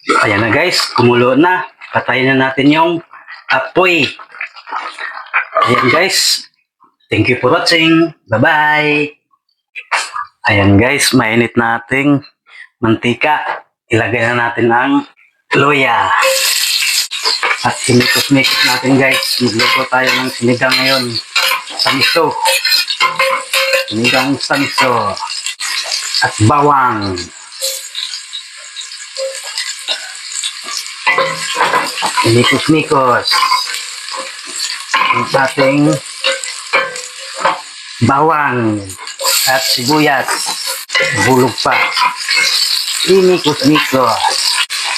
Ayan na guys, kumulo na. Patayin na natin yung apoy. Ayan guys. Thank you for watching. Bye-bye. Ayan guys, mainit nating mantika. Ilagay na natin ang luya. At sinikos-mikos natin guys. Magluto tayo ng sinigang ngayon. Sa miso. Sinigang sa miso. At bawang. Sinikos-mikos. Ang ating bawang at sibuyas. Bulog pa. Sinikos-mikos.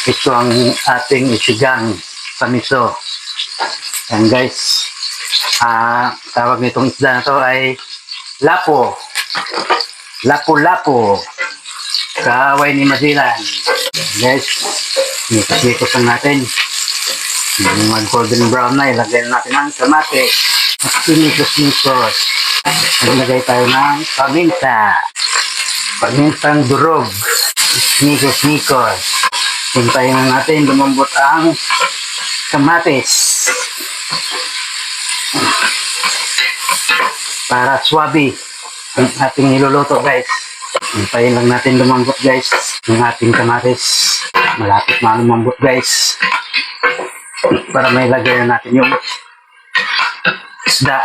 Ito ang ating isigang sa miso. Yan guys. Tawag nitong isda na to ay lapo. Lapo-lapo. Kaaway ni Mazilan. Guys, mikos-mikos lang natin. Mag golden brown na, ilagay natin ang kamate. At sinikos-mikos. Naglagay tayo ng paminta. Pamintang durog. Mikos-mikos. Hintayin na natin lumambot ang kamatis. Para swabe ang ating niluluto guys. Hintayin lang natin lumambot guys ang ating kamatis. Malapit na lumambot guys. Para may lagay na natin yung isda.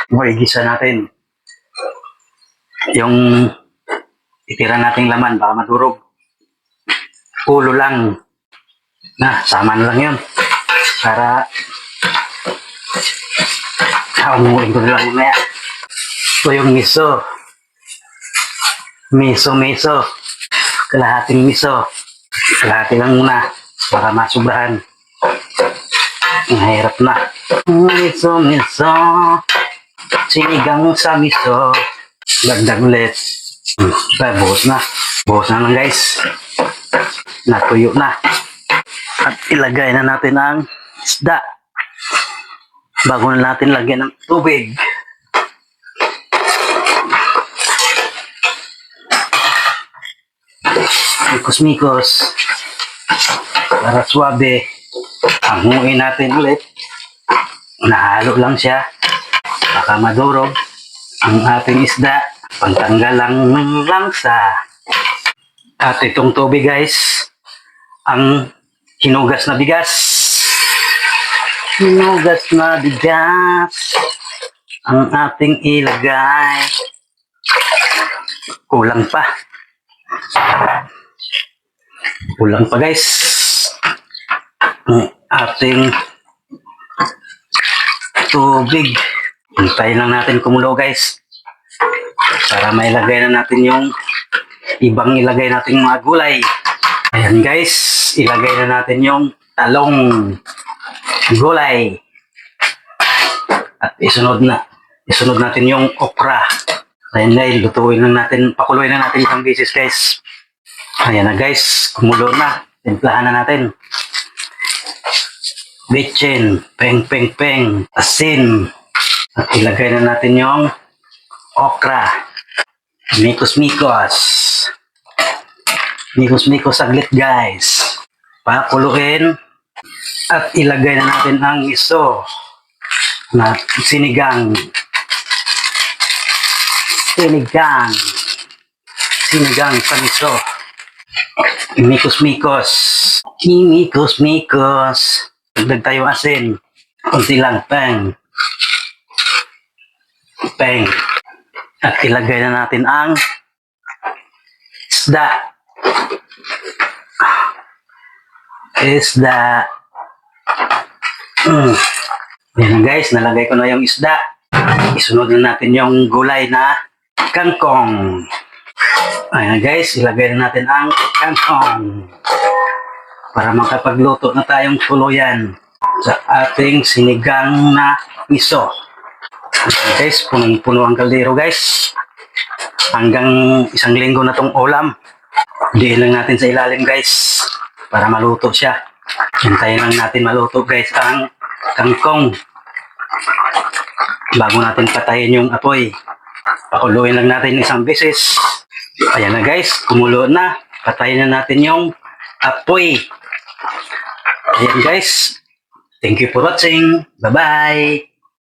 Igisa natin yung itira nating laman baka madurog. Ulo lang. Sama na lang yun. Para umuin ko na lang mamaya. Ito yung miso. Miso. Kalahating miso. Kalahati lang muna. Para masubrahan. Mahirap na. Miso. Sinigang sa miso. Dagdag ulit. Buhos na. Buhos na lang guys. Natuyo na. At ilagay na natin ang isda. Bago na natin lagyan ng tubig. Mikos-mikos. Para swabe. Hanguin natin ulit. Nahalo lang siya. Baka madurog ang ating isda. Pantanggal lang ng langsa. At itong tubig guys, ang hinugas na bigas. Hinugas na bigas ang ating ilagay. Kulang pa guys ang ating tubig. Hintayin lang natin kumulo guys para mailagay na natin yung ibang ilagay natin mga gulay. Ayan guys, ilagay na natin yung talong gulay. At isunod natin yung okra. Ayan guys, lutuin lang natin, pakuluin na natin isang beses guys. Ayan na guys, kumulo na. Timplahan na natin. Bitchin, peng, asin. At ilagay na natin yung okra. Mikos-mikos saglit guys. Pakuluin. At ilagay na natin ang miso na sinigang sa miso. Mikos-mikos. Dagdag tayo asin. Kunti lang. Peng. At ilagay na natin ang isda. Yan guys, nalagay ko na yung isda. Isunod na natin yung gulay na kangkong. Ayan guys, ilagay na natin ang kangkong. Para makapagluto na tayong tuluyan sa ating sinigang na miso. Ayan guys, punong-puno ang kaldero guys. Hanggang isang linggo na tong ulam. Diin lang natin sa ilalim guys. Para maluto siya. Hintayin lang natin maluto guys ang kangkong. Bago natin patayin yung apoy. Pakuluin lang natin isang beses. Ayan na guys, kumulo na. Patayin na natin yung apoy. Ayan guys. Thank you for watching. Bye-bye.